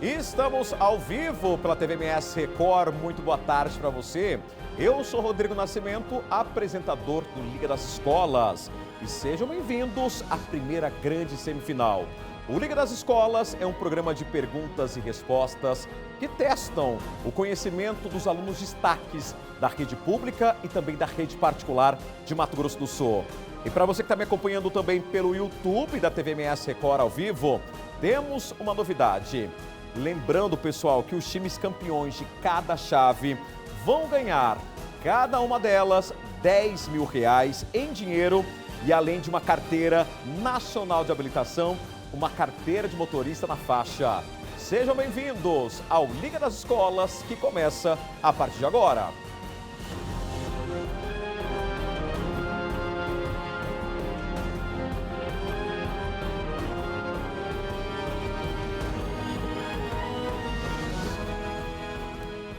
Estamos ao vivo pela TVMS Record. Muito boa tarde para você. Eu sou Rodrigo Nascimento, apresentador do Liga das Escolas. E sejam bem-vindos à primeira grande semifinal. O Liga das Escolas é um programa de perguntas e respostas que testam o conhecimento dos alunos destaques da rede pública e também da rede particular de Mato Grosso do Sul. E para você que está me acompanhando também pelo YouTube da TVMS Record ao vivo, temos uma novidade. Lembrando, pessoal, que os times campeões de cada chave vão ganhar, cada uma delas, R$10 mil em dinheiro e além de uma carteira nacional de habilitação, uma carteira de motorista na faixa. Sejam bem-vindos ao Liga das Escolas, que começa a partir de agora.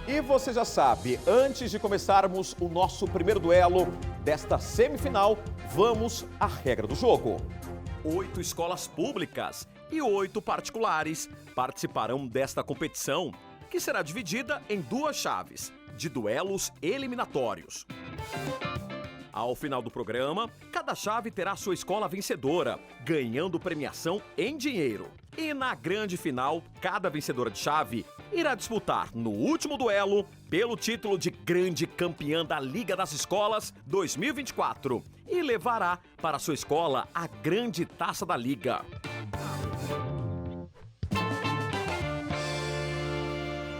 E você já sabe, antes de começarmos o nosso primeiro duelo desta semifinal, vamos à regra do jogo. 8 escolas públicas e 8 particulares participarão desta competição, que será dividida em 2 chaves, de duelos eliminatórios. Ao final do programa, cada chave terá sua escola vencedora, ganhando premiação em dinheiro. E na grande final, cada vencedora de chave irá disputar no último duelo pelo título de grande campeã da Liga das Escolas 2024 e levará para sua escola a grande taça da Liga.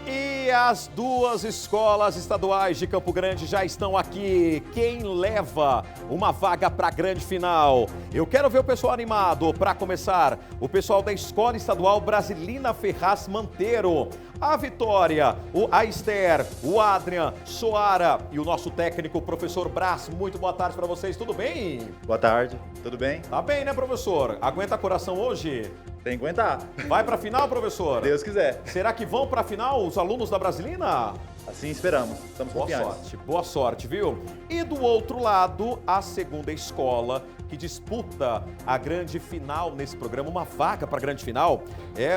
E as 2 escolas estaduais de Campo Grande já estão aqui. Quem leva uma vaga para a grande final? Eu quero ver o pessoal animado. Para começar, o pessoal da Escola Estadual Brasilina Ferraz Manteiro. A Vitória, a Esther, o Adrian, Soara e o nosso técnico, o professor Brás. Muito boa tarde para vocês, tudo bem? Boa tarde, tudo bem? Tá bem, né, professor? Aguenta coração hoje? Tem que aguentar. Vai para a final, professor? Deus quiser. Será que vão para a final os alunos da Brasilina? Assim esperamos, estamos confiantes. Boa sorte, viu? E do outro lado, a segunda escola que disputa a grande final nesse programa, uma vaga para a grande final,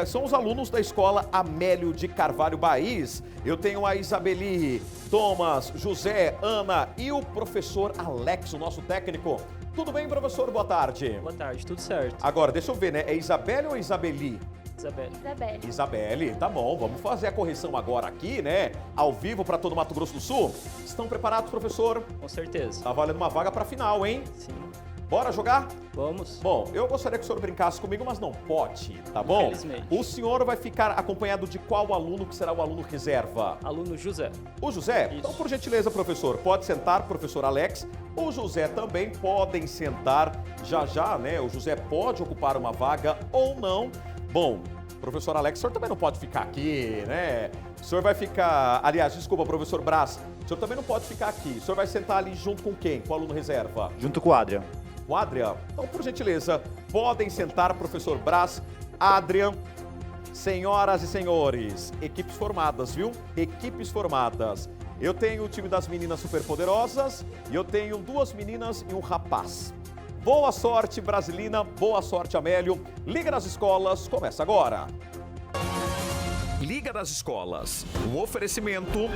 são os alunos da escola Amélio de Carvalho Baís. Eu tenho a Isabeli, Thomas, José, Ana e o professor Alex, o nosso técnico. Tudo bem, professor? Boa tarde. Boa tarde, tudo certo. Agora, deixa eu ver, né? É Isabelle ou Isabeli? Isabelle. Isabelle, tá bom. Vamos fazer a correção agora aqui, né? Ao vivo para todo Mato Grosso do Sul. Estão preparados, professor? Com certeza. Tá valendo uma vaga para final, hein? Sim. Bora jogar? Vamos. Bom, eu gostaria que o senhor brincasse comigo, mas não pode, tá bom? Infelizmente. O senhor vai ficar acompanhado de qual aluno que será o aluno reserva? Aluno José. O José? Isso. Então, por gentileza, professor, pode sentar, professor Alex. O José também podem sentar já, né? O José pode ocupar uma vaga ou não. Bom, professor Alex, o senhor também não pode ficar aqui, né? O senhor vai ficar... Aliás, desculpa, professor Brás, o senhor também não pode ficar aqui. O senhor vai sentar ali junto com quem? Com o aluno reserva? Junto com o Adrian. O Adrian. Então, por gentileza, podem sentar, professor Brás, Adrian. Senhoras e senhores, equipes formadas, viu? Equipes formadas. Eu tenho o time das meninas superpoderosas e eu tenho 2 meninas e um rapaz. Boa sorte, Brasilina. Boa sorte, Amélio. Liga das Escolas começa agora. Liga das Escolas, um oferecimento,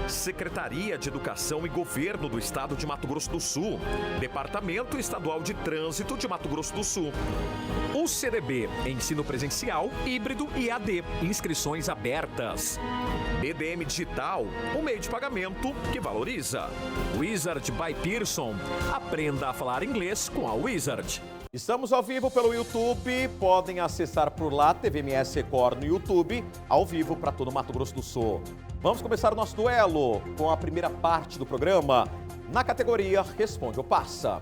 Secretaria de Educação e Governo do Estado de Mato Grosso do Sul, Departamento Estadual de Trânsito de Mato Grosso do Sul, o CDB, Ensino Presencial, Híbrido e AD, inscrições abertas, BDM Digital, o meio de pagamento que valoriza, Wizard by Pearson, aprenda a falar inglês com a Wizard. Estamos ao vivo pelo YouTube, podem acessar por lá, TVMS Record no YouTube, ao vivo para todo Mato Grosso do Sul. Vamos começar o nosso duelo com a primeira parte do programa, na categoria Responde ou Passa.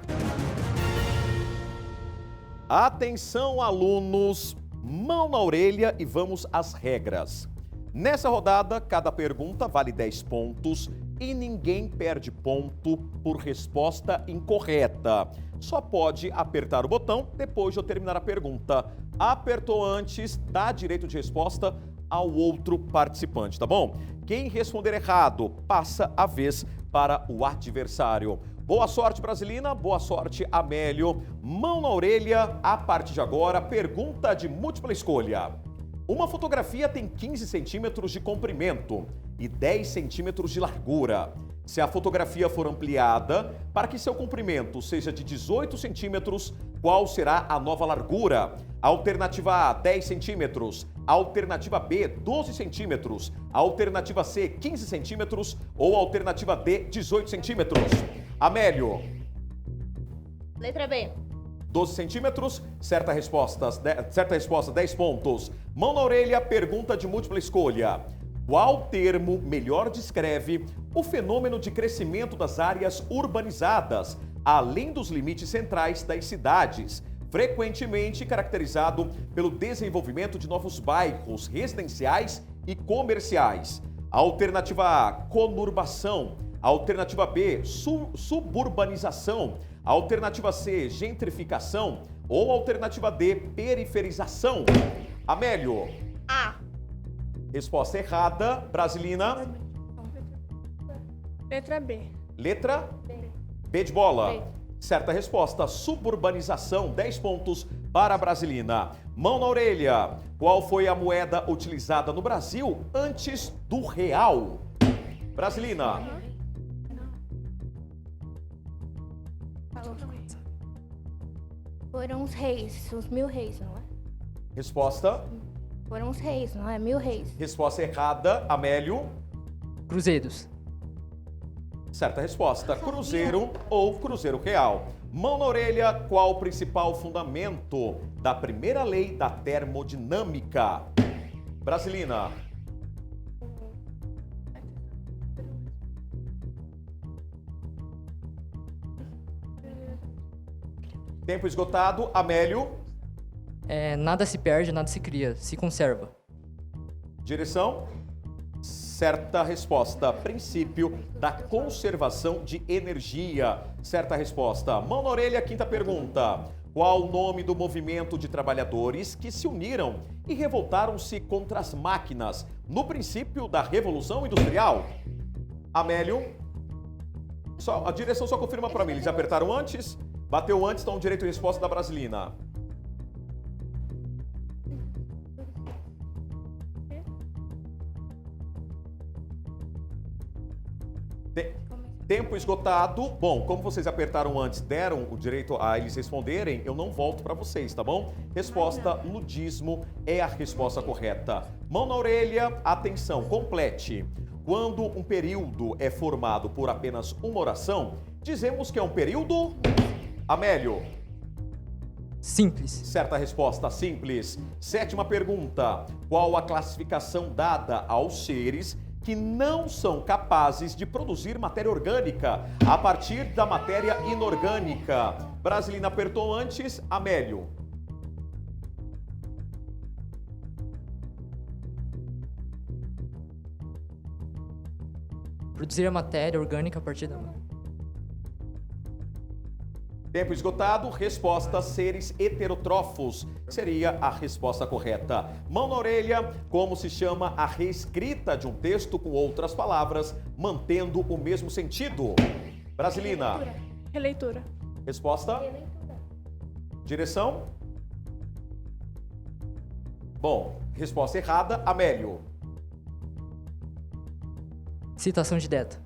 Atenção, alunos, mão na orelha e vamos às regras. Nessa rodada, cada pergunta vale 10 pontos e ninguém perde ponto por resposta incorreta. Só pode apertar o botão depois de eu terminar a pergunta. Apertou antes, dá direito de resposta ao outro participante, tá bom? Quem responder errado, passa a vez para o adversário. Boa sorte, Brasilina. Boa sorte, Amélio. Mão na orelha, a partir de agora, pergunta de múltipla escolha. Uma fotografia tem 15 centímetros de comprimento e 10 centímetros de largura. Se a fotografia for ampliada para que seu comprimento seja de 18 centímetros, qual será a nova largura? Alternativa A, 10 centímetros. Alternativa B, 12 centímetros. Alternativa C, 15 centímetros. Ou alternativa D, 18 centímetros. Amélio. Letra B. 12 centímetros, certa resposta, 10 pontos. Mão na orelha, pergunta de múltipla escolha. Qual termo melhor descreve o fenômeno de crescimento das áreas urbanizadas, além dos limites centrais das cidades, frequentemente caracterizado pelo desenvolvimento de novos bairros residenciais e comerciais? Alternativa A, conurbação. Alternativa B, suburbanização. Alternativa C, gentrificação. Ou alternativa D, periferização. Amélio. A. Resposta errada. Brasilina. Letra B. Letra? B de bola. Certa resposta, suburbanização, 10 pontos para a Brasilina. Mão na orelha. Qual foi a moeda utilizada no Brasil antes do real? Brasilina. Foram os reis, os 1000 reis, não é? Resposta? Foram os reis, não é? 1000 reis. Resposta errada. Amélio. Cruzeiros. Certa resposta, cruzeiro ou cruzeiro real. Mão na orelha, qual o principal fundamento da primeira lei da termodinâmica? Brasilina. Tempo esgotado. Amélio. Nada se perde, nada se cria, se conserva. Direção. Certa resposta, princípio da conservação de energia. Certa resposta. Mão na orelha, quinta pergunta. Qual o nome do movimento de trabalhadores que se uniram e revoltaram-se contra as máquinas no princípio da Revolução Industrial? Amélio. A direção só confirma para mim. Eles apertaram antes? Bateu antes, então direito de resposta da Brasilina. Tempo esgotado. Bom, como vocês apertaram antes, deram o direito a eles responderem, eu não volto para vocês, tá bom? Resposta, ludismo é a resposta correta. Mão na orelha, atenção, complete. Quando um período é formado por apenas uma oração, dizemos que é um período... Amélio. Simples. Certa resposta, simples. Sétima pergunta. Qual a classificação dada aos seres que não são capazes de produzir matéria orgânica a partir da matéria inorgânica? Brasilina apertou antes. Amélio. Produzir a matéria orgânica a partir da... Tempo esgotado. Resposta, seres heterótrofos. Seria a resposta correta. Mão na orelha, como se chama a reescrita de um texto com outras palavras, mantendo o mesmo sentido? Brasilina. Releitura. Resposta? Direção? Bom, resposta errada. Amélio. Citação direta.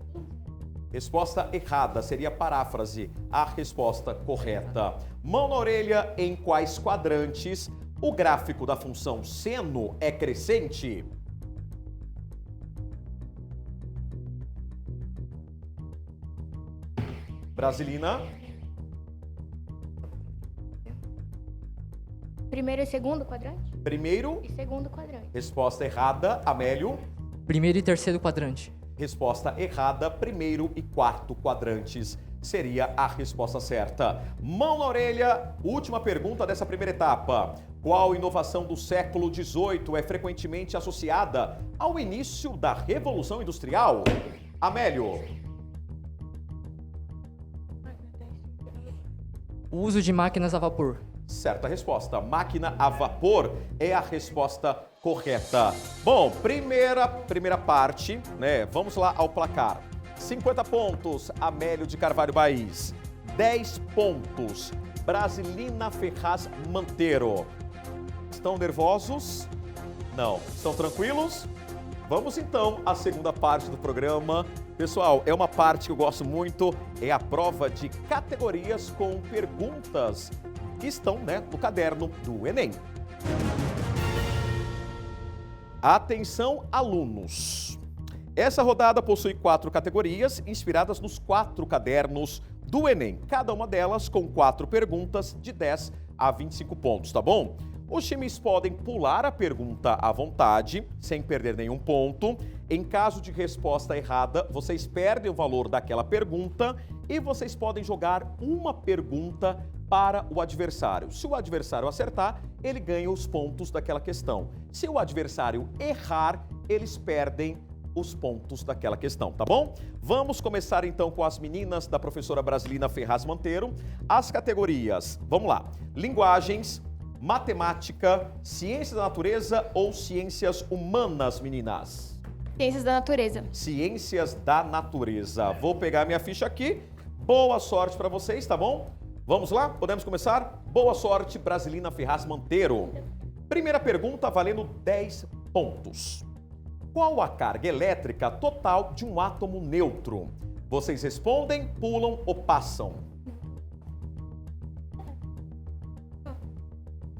Resposta errada, seria paráfrase. A resposta correta. Mão na orelha, em quais quadrantes o gráfico da função seno é crescente? Brasilina. Primeiro e segundo quadrante? Primeiro. E segundo quadrante. Resposta errada. Amélio. Primeiro e terceiro quadrante. Resposta errada, primeiro e quarto quadrantes seria a resposta certa. Mão na orelha, última pergunta dessa primeira etapa. Qual inovação do século XVIII é frequentemente associada ao início da Revolução Industrial? Amélio. O uso de máquinas a vapor. Certa resposta. Máquina a vapor é a resposta correta. Bom, primeira parte, né? Vamos lá ao placar. 50 pontos, Amélio de Carvalho Baís. 10 pontos, Brasilina Ferraz Monteiro. Estão nervosos? Não. Estão tranquilos? Vamos então à segunda parte do programa. Pessoal, é uma parte que eu gosto muito, é a prova de categorias com perguntas que estão, no caderno do Enem. Atenção, alunos! Essa rodada possui 4 categorias inspiradas nos 4 cadernos do Enem. Cada uma delas com 4 perguntas de 10 a 25 pontos, tá bom? Os times podem pular a pergunta à vontade, sem perder nenhum ponto. Em caso de resposta errada, vocês perdem o valor daquela pergunta e vocês podem jogar uma pergunta para o adversário. Se o adversário acertar, ele ganha os pontos daquela questão. Se o adversário errar, eles perdem os pontos daquela questão, tá bom? Vamos começar então com as meninas da professora Brasilina Ferraz Monteiro. As categorias, vamos lá, linguagens, matemática, ciências da natureza ou ciências humanas, meninas? Ciências da natureza. Ciências da natureza. Vou pegar minha ficha aqui. Boa sorte para vocês, tá bom? Vamos lá? Podemos começar? Boa sorte, Brasilina Ferraz Monteiro. Primeira pergunta valendo 10 pontos. Qual a carga elétrica total de um átomo neutro? Vocês respondem, pulam ou passam?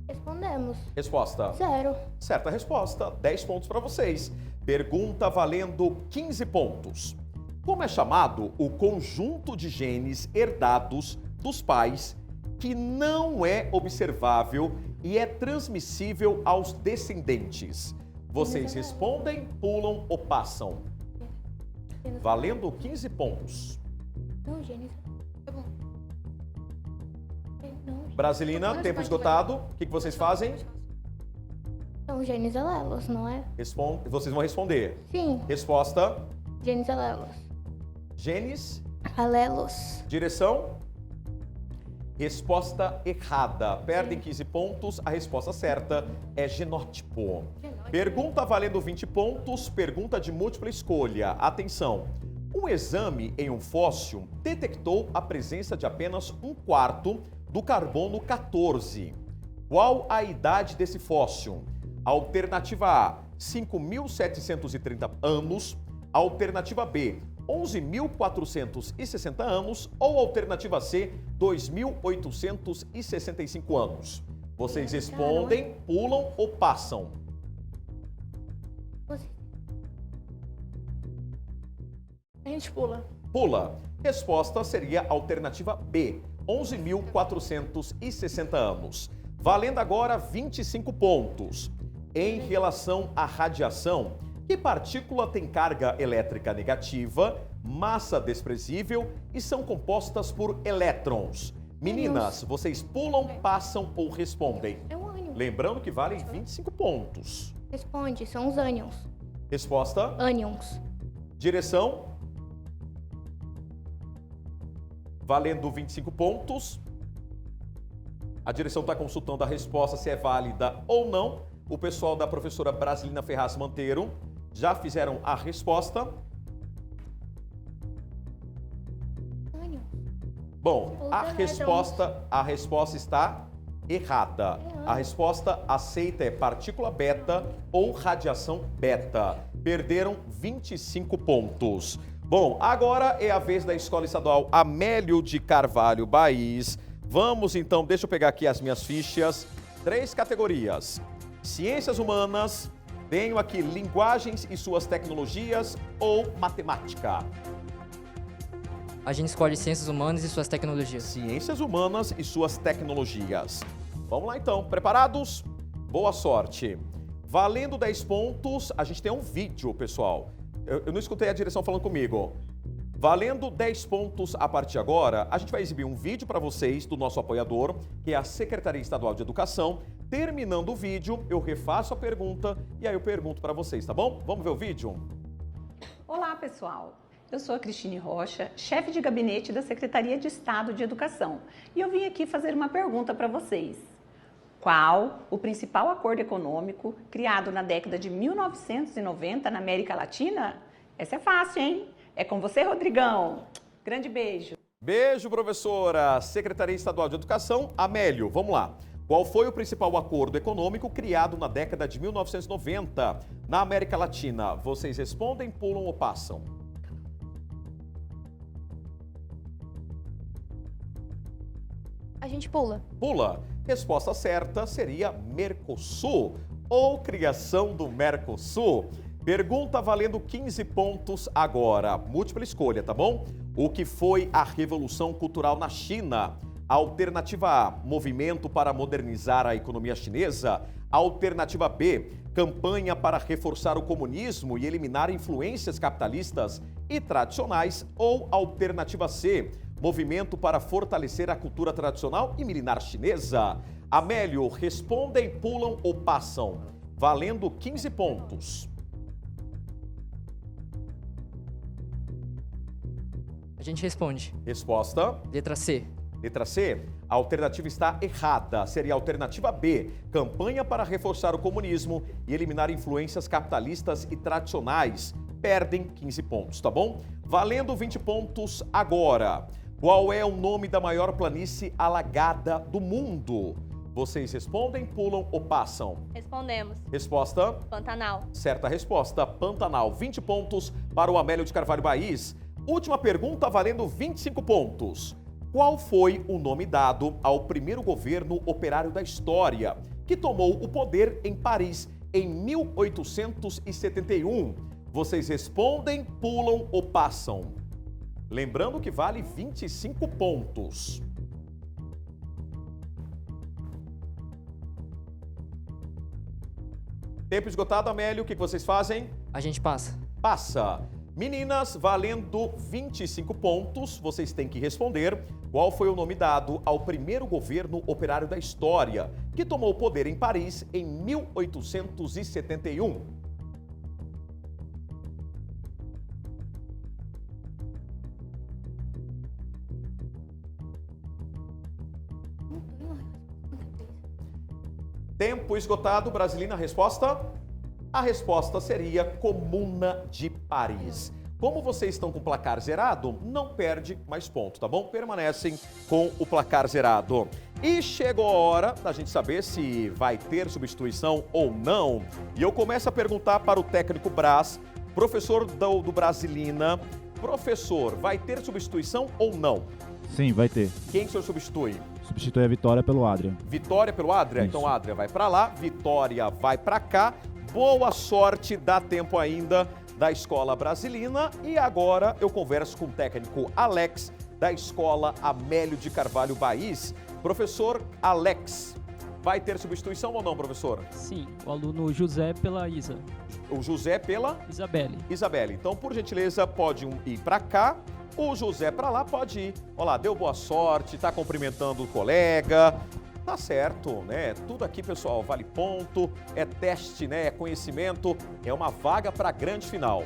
Respondemos. Resposta. 0. Certa resposta, 10 pontos para vocês. Pergunta valendo 15 pontos. Como é chamado o conjunto de genes herdados dos pais que não é observável e é transmissível aos descendentes? Vocês respondem, pulam ou passam? Valendo 15 pontos. Não, genes. Tá bom. Não, Brasilina, tempo esgotado. O que vocês fazem? são genes alelos, não é? Vocês vão responder. Sim, Resposta, genes alelos. genes, Alelos. direção. Resposta errada. Perdem 15 pontos. A resposta certa é genótipo. Pergunta valendo 20 pontos. Pergunta de múltipla escolha. Atenção. Um exame em um fóssil detectou a presença de apenas 1/4 do carbono 14. Qual a idade desse fóssil? Alternativa A, 5.730 anos. Alternativa B, 11.460 anos. Ou alternativa C, 2.865 anos. Vocês respondem, pulam ou passam? A gente pula. Pula. Resposta seria a alternativa B, 11.460 anos. Valendo agora 25 pontos. Em relação à radiação, que partícula tem carga elétrica negativa, massa desprezível e são compostas por elétrons? Meninas, vocês pulam, passam ou respondem? É um ânion. Lembrando que valem 25 pontos. Responde, são os ânions. Resposta, Ânions. direção. Valendo 25 pontos. A direção está consultando a resposta se é válida ou não. O pessoal da professora Brasilina Ferraz Monteiro já fizeram a resposta. Ânion. Bom, Os a elétrons. resposta está errada. A resposta aceita é partícula beta ou radiação beta. Perderam 25 pontos. Bom, agora é a vez da Escola Estadual Amélio de Carvalho Baís. Vamos então, deixa eu pegar aqui as minhas fichas. 3 categorias. Ciências humanas, tenho aqui linguagens e suas tecnologias ou matemática. A gente escolhe ciências humanas e suas tecnologias. Ciências humanas e suas tecnologias. Vamos lá então, preparados? Boa sorte. Valendo 10 pontos, a gente tem um vídeo, pessoal. Eu não escutei a direção falando comigo. Valendo 10 pontos a partir de agora, a gente vai exibir um vídeo para vocês do nosso apoiador, que é a Secretaria Estadual de Educação. Terminando o vídeo, eu refaço a pergunta e aí eu pergunto para vocês, tá bom? Vamos ver o vídeo? Olá, pessoal. Eu sou a Cristine Rocha, chefe de gabinete da Secretaria de Estado de Educação, e eu vim aqui fazer uma pergunta para vocês. Qual o principal acordo econômico criado na década de 1990 na América Latina? Essa é fácil, hein? É com você, Rodrigão. Grande beijo. Beijo, professora. Secretaria Estadual de Educação, Amélio, vamos lá. Qual foi o principal acordo econômico criado na década de 1990 na América Latina? Vocês respondem, pulam ou passam? A gente pula. Pula. Resposta certa seria Mercosul ou criação do Mercosul. Pergunta valendo 15 pontos agora. Múltipla escolha, tá bom? O que foi a Revolução Cultural na China? Alternativa A, movimento para modernizar a economia chinesa. Alternativa B, campanha para reforçar o comunismo e eliminar influências capitalistas e tradicionais. Ou alternativa C, movimento para fortalecer a cultura tradicional e milenar chinesa. Amélio, respondem, pulam ou passam? Valendo 15 pontos. A gente responde. Resposta? Letra C. Letra C, a alternativa está errada. Seria a alternativa B, campanha para reforçar o comunismo e eliminar influências capitalistas e tradicionais. Perdem 15 pontos, tá bom? Valendo 20 pontos agora. Qual é o nome da maior planície alagada do mundo? Vocês respondem, pulam ou passam? Respondemos. Resposta? Pantanal. Certa resposta, Pantanal. 20 pontos para o Amélio de Carvalho Baís. Última pergunta valendo 25 pontos. Qual foi o nome dado ao primeiro governo operário da história, que tomou o poder em Paris em 1871? Vocês respondem, pulam ou passam? Lembrando que vale 25 pontos. Tempo esgotado, Amélio, o que vocês fazem? A gente passa. Passa. Meninas, valendo 25 pontos, vocês têm que responder qual foi o nome dado ao primeiro governo operário da história, que tomou o poder em Paris em 1871. Tempo esgotado, Brasilina, resposta? A resposta seria Comuna de Paris. Como vocês estão com o placar zerado, não perde mais ponto, tá bom? Permanecem com o placar zerado. E chegou a hora da gente saber se vai ter substituição ou não. E eu começo a perguntar para o técnico Brás, professor do Brasilina. Professor, vai ter substituição ou não? Sim, vai ter. Quem o senhor substitui? Substitui a Vitória pelo Adrian. Vitória pelo Adrian? Isso. Então Adrian vai para lá, Vitória vai para cá. Boa sorte, dá tempo ainda da Escola Brasilina. E agora eu converso com o técnico Alex, da Escola Amélio de Carvalho Baís. Professor Alex, vai ter substituição ou não, professor? Sim, o aluno José pela Isa. O José pela? Isabelle. Isabelle. Então, por gentileza, pode ir para cá. O José para lá pode ir. Olha lá, deu boa sorte, está cumprimentando o colega. Tá certo, né? Tudo aqui, pessoal, vale ponto, é teste, né? É conhecimento, é uma vaga para a grande final.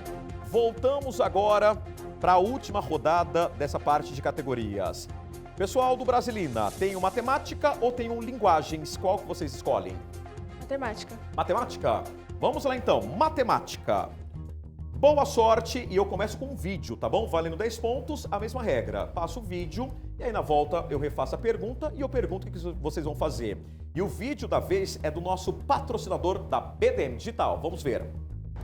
Voltamos agora para a última rodada dessa parte de categorias. Pessoal do Brasilina, tem matemática ou tem linguagens? Qual que vocês escolhem? Matemática. Matemática? Vamos lá então, matemática. Boa sorte e eu começo com um vídeo, tá bom? Valendo 10 pontos, a mesma regra. Passo o vídeo e aí na volta eu refaço a pergunta e eu pergunto o que vocês vão fazer. E o vídeo da vez é do nosso patrocinador da BDM Digital. Vamos ver.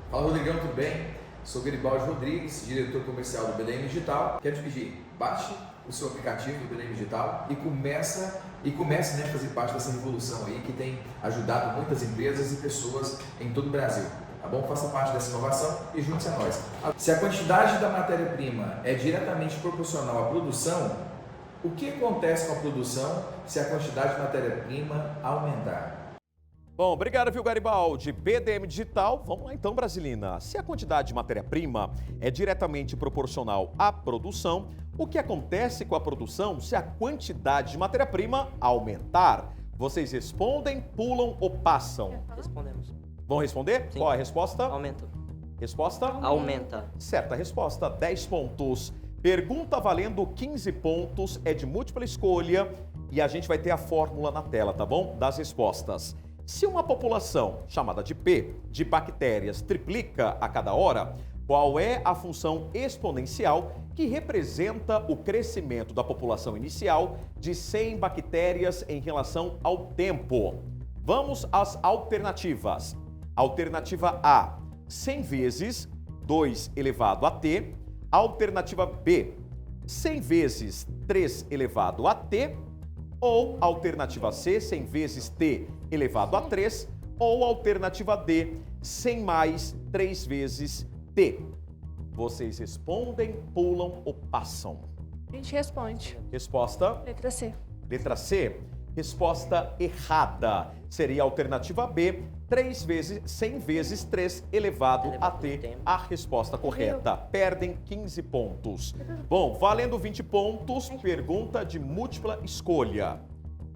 Fala, Rodrigão, tudo bem? Sou Garibaldi Rodrigues, diretor comercial do BDM Digital. Quero te pedir, baixe o seu aplicativo do BDM Digital e comece, né, a fazer parte dessa revolução aí que tem ajudado muitas empresas e pessoas em todo o Brasil. Tá bom? Faça parte dessa inovação e junte-se a nós. Se a quantidade da matéria-prima é diretamente proporcional à produção, o que acontece com a produção se a quantidade de matéria-prima aumentar? Bom, obrigado, viu, Garibaldi? BDM Digital, vamos lá então, Brasilina. Se a quantidade de matéria-prima é diretamente proporcional à produção, o que acontece com a produção se a quantidade de matéria-prima aumentar? Vocês respondem, pulam ou passam? Respondemos. Vão responder? Sim. Qual é a resposta? Aumenta. Resposta? Aumenta. Certa resposta, 10 pontos. Pergunta valendo 15 pontos, é de múltipla escolha e a gente vai ter a fórmula na tela, tá bom? Das respostas. Se uma população, chamada de P, de bactérias triplica a cada hora, Qual é a função exponencial que representa o crescimento da população inicial de 100 bactérias em relação ao tempo? Vamos às alternativas. Alternativa A, 100 vezes 2 elevado a t. Alternativa B, 100 vezes 3 elevado a t. Ou alternativa C, 100 vezes t elevado a 3. Ou alternativa D, 100 mais 3 vezes t. Vocês respondem, pulam ou passam? A gente responde. Resposta? Letra C. Letra C, resposta errada. Seria a alternativa B, 100 vezes 3 elevado a t, a resposta correta. Perdem 15 pontos. Bom, valendo 20 pontos, pergunta de múltipla escolha.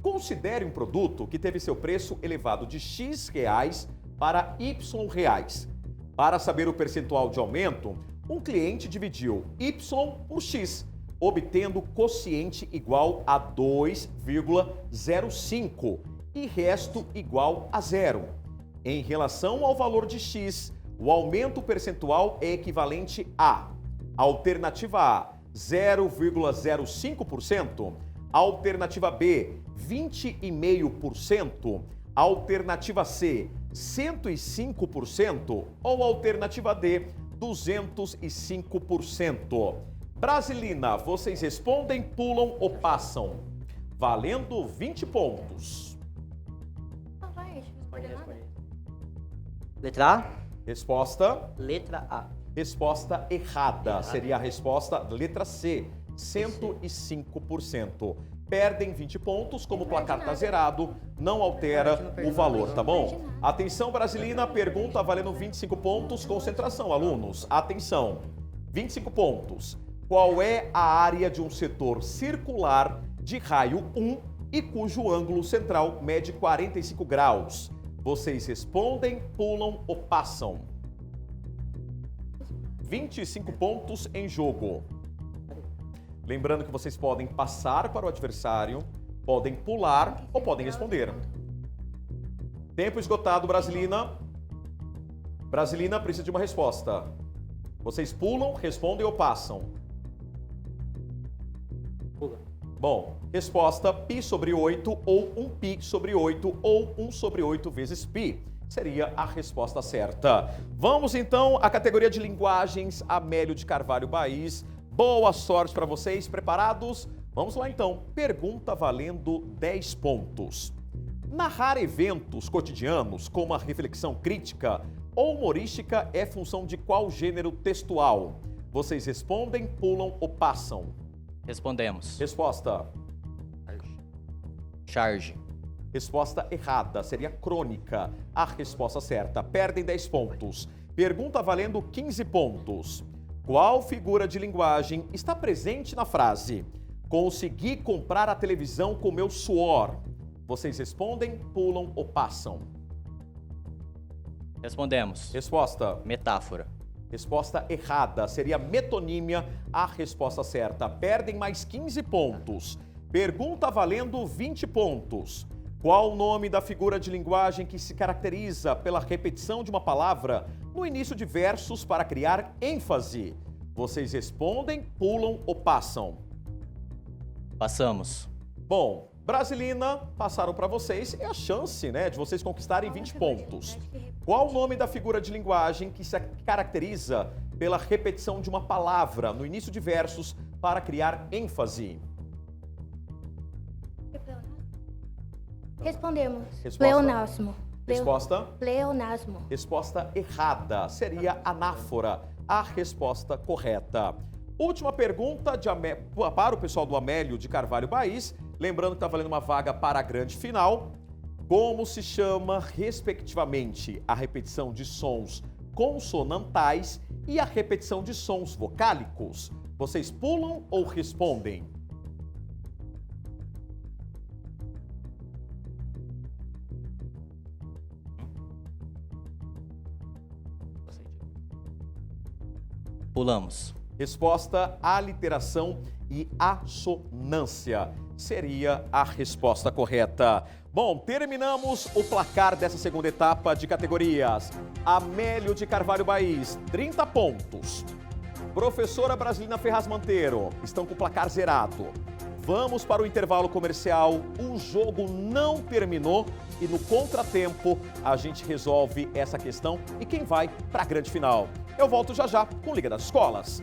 Considere um produto que teve seu preço elevado de X reais para Y reais. Para saber o percentual de aumento, um cliente dividiu Y por X, obtendo quociente igual a 2,05 e resto igual a 0. Em relação ao valor de X, o aumento percentual é equivalente a alternativa A, 0,05%, alternativa B, 20,5%, alternativa C, 105% ou alternativa D, 205%. Brasilina, vocês respondem, pulam ou passam? Valendo 20 pontos. Letra A? Resposta? Letra A. Resposta errada. Seria a resposta letra C, 105%. Perdem 20 pontos, como o placar está zerado, não altera o valor, tá bom? Atenção, Brasilina, pergunta valendo 25 pontos, concentração, alunos. Atenção, 25 pontos. Qual é a área de um setor circular de raio 1 e cujo ângulo central mede 45 graus? Vocês respondem, pulam ou passam? 25 pontos em jogo. Lembrando que vocês podem passar para o adversário, podem pular ou podem responder. Tempo esgotado, Brasilina. Brasilina precisa de uma resposta. Vocês pulam, respondem ou passam? Pula. Bom, resposta π sobre 8 ou 1π sobre 8 ou 1 sobre 8 vezes π. Seria a resposta certa. Vamos então à categoria de linguagens Amélio de Carvalho Baís. Boa sorte para vocês, preparados? Vamos lá então. Pergunta valendo 10 pontos. Narrar eventos cotidianos com uma reflexão crítica ou humorística é função de qual gênero textual? Vocês respondem, pulam ou passam? Respondemos. Resposta. Charge. Resposta errada, seria crônica. A resposta certa. Perdem 10 pontos. Pergunta valendo 15 pontos. Qual figura de linguagem está presente na frase? Consegui comprar a televisão com meu suor. Vocês respondem, pulam ou passam? Respondemos. Resposta. Metáfora. Resposta errada, seria metonímia, a resposta certa. Perdem mais 15 pontos. Pergunta valendo 20 pontos. Qual o nome da figura de linguagem que se caracteriza pela repetição de uma palavra no início de versos para criar ênfase? Vocês respondem, pulam ou passam? Passamos. Bom, Brasilina, passaram para vocês. É a chance, né, de vocês conquistarem 20 pontos. Qual o nome da figura de linguagem que se caracteriza pela repetição de uma palavra no início de versos para criar ênfase? Respondemos. Resposta. Pleonasmo. Resposta? Pleonasmo. Resposta errada. Seria anáfora. A resposta correta. Última pergunta para o pessoal do Amélio de Carvalho Baís. Lembrando que está valendo uma vaga para a grande final. Como se chama, respectivamente, a repetição de sons consonantais e a repetição de sons vocálicos? Vocês pulam ou respondem? Pulamos. Resposta: aliteração e assonância. Seria a resposta correta. Bom, terminamos o placar dessa segunda etapa de categorias. Amélio de Carvalho Baís, 30 pontos. Professora Brasilina Ferraz Monteiro, estão com o placar zerado. Vamos para o intervalo comercial. O jogo não terminou e no contratempo a gente resolve essa questão e quem vai para a grande final. Eu volto já já com Liga das Escolas.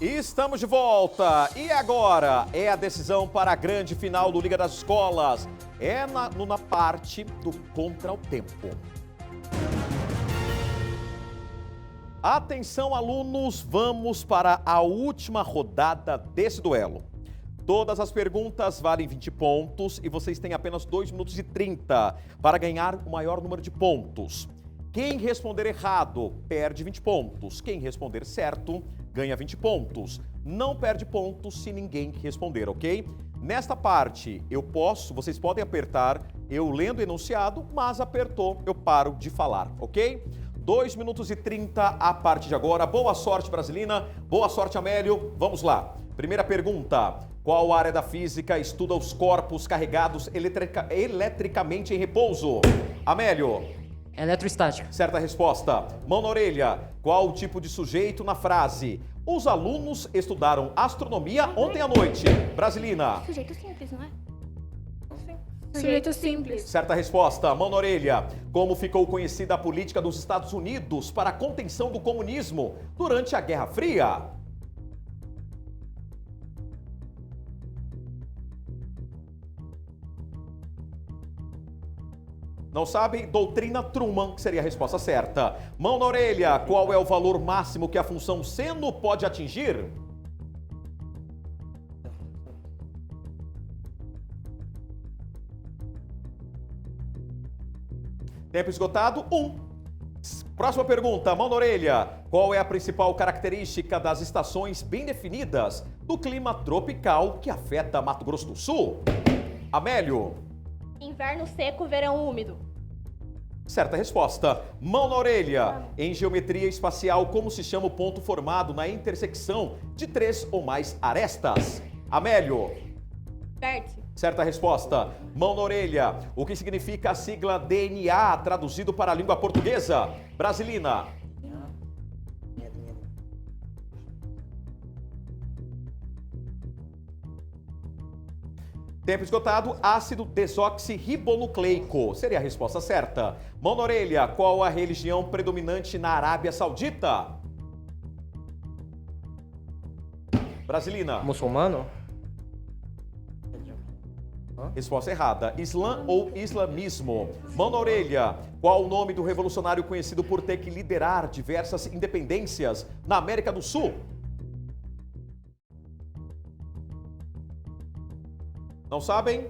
E estamos de volta. E agora é a decisão para a grande final do Liga das Escolas. É na parte do contra o tempo. Atenção, alunos, vamos para a última rodada desse duelo. Todas as perguntas valem 20 pontos e vocês têm apenas 2 minutos e 30 para ganhar o maior número de pontos. Quem responder errado perde 20 pontos. Quem responder certo ganha 20 pontos. Não perde pontos se ninguém responder, ok? Nesta parte, vocês podem apertar, eu lendo o enunciado, mas apertou, eu paro de falar, ok? 2 minutos e 30 a partir de agora. Boa sorte, Brasilina. Boa sorte, Amélio. Vamos lá. Primeira pergunta. Qual área da física estuda os corpos carregados eletricamente em repouso? Amélio. Eletroestática. Certa resposta. Mão na orelha. Qual o tipo de sujeito na frase? Os alunos estudaram astronomia ontem à noite. Brasilina. Sujeito simples, não é? Sujeito simples. Certa resposta. Mão na orelha. Como ficou conhecida a política dos Estados Unidos para a contenção do comunismo durante a Guerra Fria? Não sabe? Doutrina Truman, que seria a resposta certa. Mão na orelha. Qual é o valor máximo que a função seno pode atingir? Tempo esgotado, 1. Próxima pergunta, mão na orelha. Qual é a principal característica das estações bem definidas do clima tropical que afeta Mato Grosso do Sul? Amélio. Inverno seco, verão úmido. Certa resposta. Mão na orelha. Em geometria espacial, como se chama o ponto formado na intersecção de 3 ou mais arestas? Amélio. Vértice. Certa resposta. Mão na orelha. O que significa a sigla DNA traduzido para a língua portuguesa? Brasilina. Tempo esgotado, ácido desoxirribonucleico. Seria a resposta certa. Mão na orelha, qual a religião predominante na Arábia Saudita? Brasilina. Muçulmano? Resposta errada. Islã ou islamismo? Mão na orelha, qual o nome do revolucionário conhecido por ter que liderar diversas independências na América do Sul? Não sabem?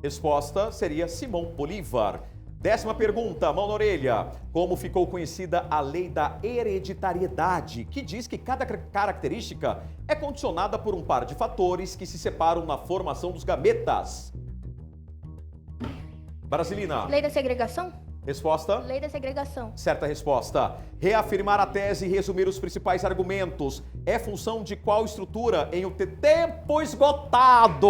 Resposta seria Simão Bolívar. 10ª pergunta, mão na orelha. Como ficou conhecida a lei da hereditariedade, que diz que cada característica é condicionada por um par de fatores que se separam na formação dos gametas? Brasilina. Lei da segregação? Resposta? Lei da segregação. Certa resposta. Reafirmar a tese e resumir os principais argumentos é função de qual estrutura em um tempo esgotado?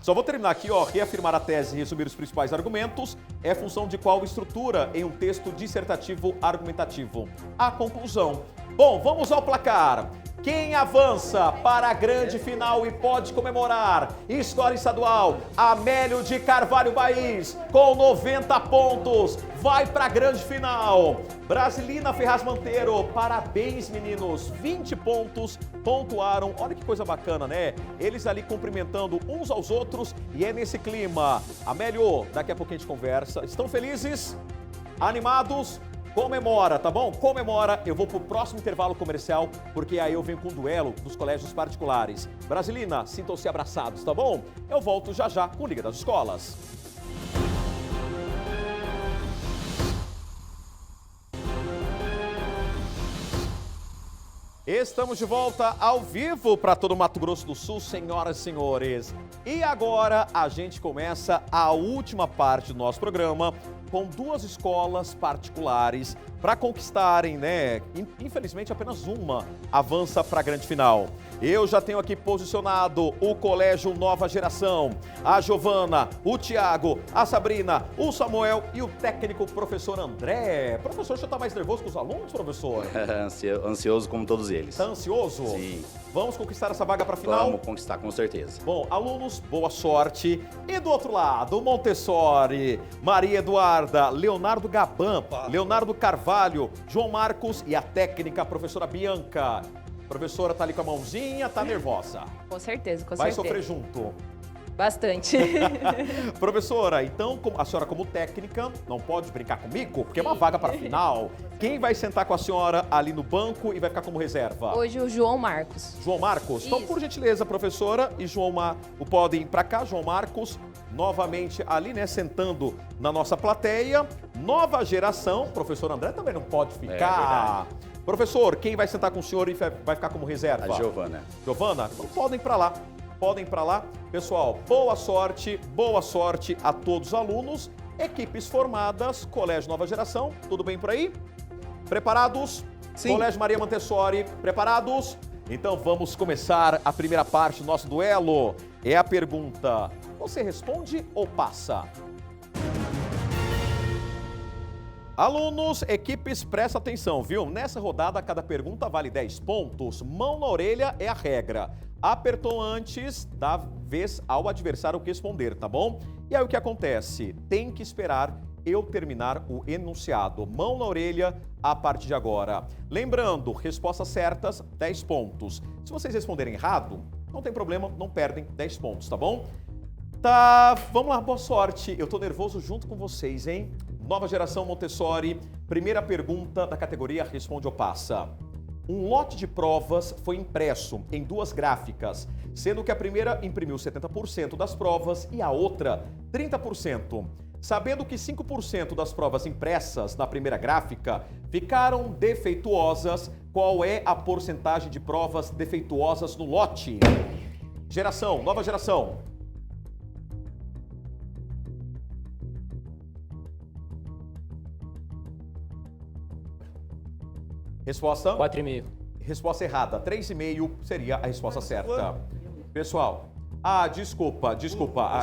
Só vou terminar aqui, ó. Reafirmar a tese e resumir os principais argumentos é função de qual estrutura em um texto dissertativo argumentativo? A conclusão. Bom, vamos ao placar. Quem avança para a grande final e pode comemorar? Escola Estadual Amélio de Carvalho Baís, com 90 pontos, vai para a grande final. Brasilina Ferraz Monteiro, parabéns meninos, 20 pontos, pontuaram. Olha que coisa bacana, né? Eles ali cumprimentando uns aos outros e é nesse clima. Amélio, daqui a pouco a gente conversa. Estão felizes? Animados? Comemora, tá bom? Comemora. Eu vou pro próximo intervalo comercial, porque aí eu venho com um duelo dos colégios particulares. Brasilina, sintam-se abraçados, tá bom? Eu volto já já com Liga das Escolas. Estamos de volta ao vivo para todo o Mato Grosso do Sul, senhoras e senhores. E agora a gente começa a última parte do nosso programa com 2 escolas particulares para conquistarem, né? Infelizmente, apenas uma avança para a grande final. Eu já tenho aqui posicionado o Colégio Nova Geração, a Giovana, o Tiago, a Sabrina, o Samuel e o técnico professor André. Professor, já está mais nervoso com os alunos, professor? Ansioso como todos eles. Está ansioso? Sim. Vamos conquistar essa vaga para a final? Vamos conquistar, com certeza. Bom, alunos, boa sorte. E do outro lado, Montessori, Maria Eduarda, Leonardo Gaban, Leonardo Carvalho, João Marcos e a técnica, a professora Bianca. A professora tá ali com a mãozinha, tá nervosa. Com certeza, com certeza. Vai sofrer junto. Bastante. Professora, então a senhora como técnica não pode brincar comigo, porque é uma vaga para a final. Quem vai sentar com a senhora ali no banco e vai ficar como reserva? Hoje o João Marcos. João Marcos? Isso. Então, por gentileza, professora e João podem ir para cá, João Marcos, novamente ali, né, sentando na nossa plateia. Nova Geração, professor André também não pode ficar. Professor, quem vai sentar com o senhor e vai ficar como reserva? A Giovana. Giovana? Então podem ir para lá. Podem ir para lá. Pessoal, boa sorte a todos os alunos, equipes formadas, Colégio Nova Geração, tudo bem por aí? Preparados? Sim. Colégio Maria Montessori, preparados? Então vamos começar a primeira parte do nosso duelo. É a pergunta, você responde ou passa? Alunos, equipes, presta atenção, viu? Nessa rodada, cada pergunta vale 10 pontos. Mão na orelha é a regra. Apertou antes, dá vez ao adversário responder, tá bom? E aí o que acontece? Tem que esperar eu terminar o enunciado. Mão na orelha a partir de agora. Lembrando, respostas certas, 10 pontos. Se vocês responderem errado, não tem problema, não perdem 10 pontos, tá bom? Tá, vamos lá, boa sorte. Eu tô nervoso junto com vocês, hein? Nova Geração Montessori, primeira pergunta da categoria Responde ou Passa. Um lote de provas foi impresso em 2 gráficas, sendo que a primeira imprimiu 70% das provas e a outra 30%. Sabendo que 5% das provas impressas na primeira gráfica ficaram defeituosas, qual é a porcentagem de provas defeituosas no lote? Geração, Nova Geração. Resposta? 4,5. Resposta errada. 3,5 seria a resposta certa. Pessoal, desculpa.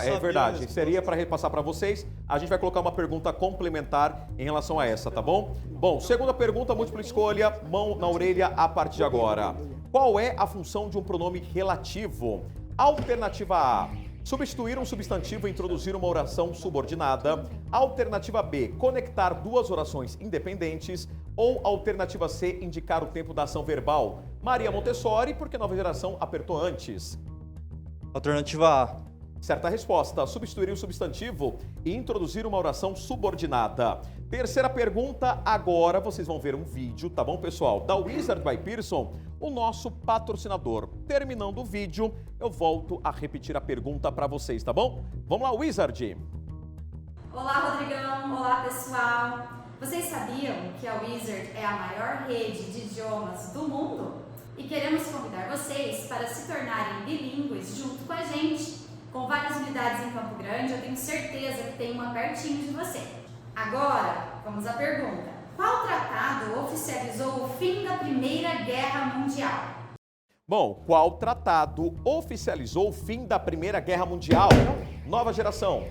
É verdade. Seria para repassar para vocês. A gente vai colocar uma pergunta complementar em relação a essa, tá bom? Bom, segunda pergunta, múltipla escolha, mão na orelha a partir de agora. Qual é a função de um pronome relativo? Alternativa A, substituir um substantivo e introduzir uma oração subordinada. Alternativa B, conectar 2 orações independentes. Ou alternativa C, indicar o tempo da ação verbal. Maria Montessori, porque Nova Geração apertou antes. Alternativa A. Certa resposta, substituir o substantivo e introduzir uma oração subordinada. Terceira pergunta, agora vocês vão ver um vídeo, tá bom, pessoal? Da Wizard by Pearson, o nosso patrocinador. Terminando o vídeo, eu volto a repetir a pergunta para vocês, tá bom? Vamos lá, Wizard! Olá, Rodrigão! Olá, pessoal! Vocês sabiam que a Wizard é a maior rede de idiomas do mundo? E queremos convidar vocês para se tornarem bilíngues junto com a gente. Com várias unidades em Campo Grande, eu tenho certeza que tem uma pertinho de você. Agora, vamos à pergunta. Qual tratado oficializou o fim da Primeira Guerra Mundial? Bom, qual tratado oficializou o fim da Primeira Guerra Mundial? Nova Geração.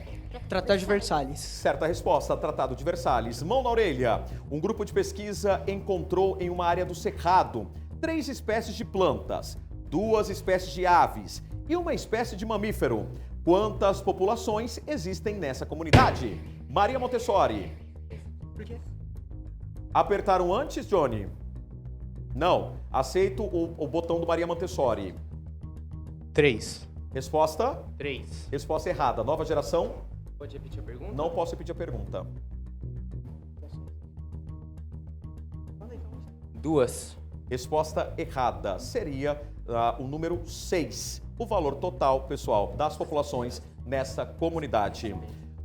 Tratado de Versalhes. Certa resposta, Tratado de Versalhes. Mão na orelha. Um grupo de pesquisa encontrou em uma área do Cerrado 3 espécies de plantas, 2 espécies de aves e uma espécie de mamífero. Quantas populações existem nessa comunidade? Maria Montessori. Por quê? Apertaram antes, Johnny? Não. Aceito o botão do Maria Montessori. 3. Resposta? 3. Resposta errada. Nova Geração? Pode repetir a pergunta? Não posso repetir a pergunta. 2. Resposta errada. Seria o número 6. O valor total, pessoal, das populações nessa comunidade.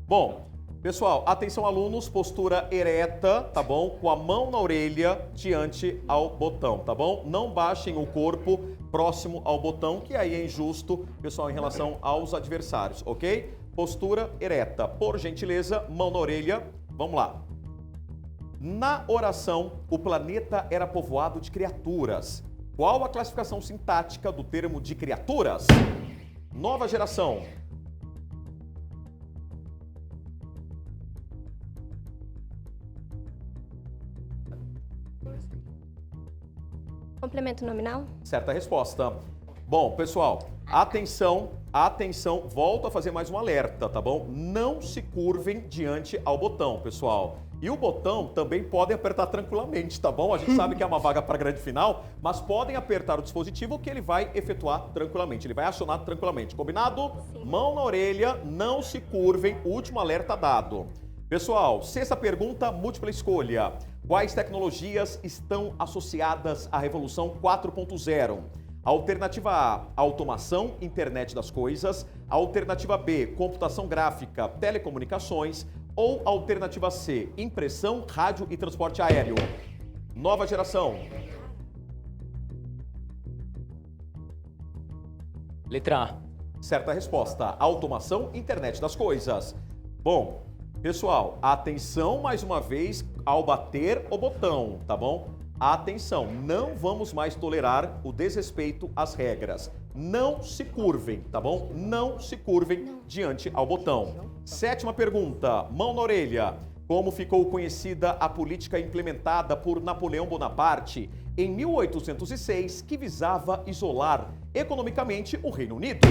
Bom, pessoal, atenção alunos, postura ereta, tá bom? Com a mão na orelha diante ao botão, tá bom? Não baixem o corpo próximo ao botão, que aí é injusto, pessoal, em relação aos adversários, ok? Postura ereta. Por gentileza, mão na orelha. Vamos lá. Na oração, o planeta era povoado de criaturas. Qual a classificação sintática do termo de criaturas? Nova geração. Complemento nominal? Certa resposta. Bom, pessoal, atenção, atenção, volto a fazer mais um alerta, tá bom? Não se curvem diante ao botão, pessoal. E o botão também podem apertar tranquilamente, tá bom? A gente sabe que é uma vaga para a grande final, mas podem apertar o dispositivo que ele vai efetuar tranquilamente, ele vai acionar tranquilamente. Combinado? Sim. Mão na orelha, não se curvem, último alerta dado. Pessoal, sexta pergunta, múltipla escolha. Quais tecnologias estão associadas à Revolução 4.0? Alternativa A, automação, internet das coisas. Alternativa B, computação gráfica, telecomunicações. Ou alternativa C, impressão, rádio e transporte aéreo. Nova geração. Letra A. Certa resposta, automação, internet das coisas. Bom, pessoal, atenção mais uma vez ao bater o botão, tá bom? Atenção, não vamos mais tolerar o desrespeito às regras. Não se curvem, tá bom? Não se curvem diante ao botão. Sétima pergunta, mão na orelha. Como ficou conhecida a política implementada por Napoleão Bonaparte em 1806 que visava isolar economicamente o Reino Unido?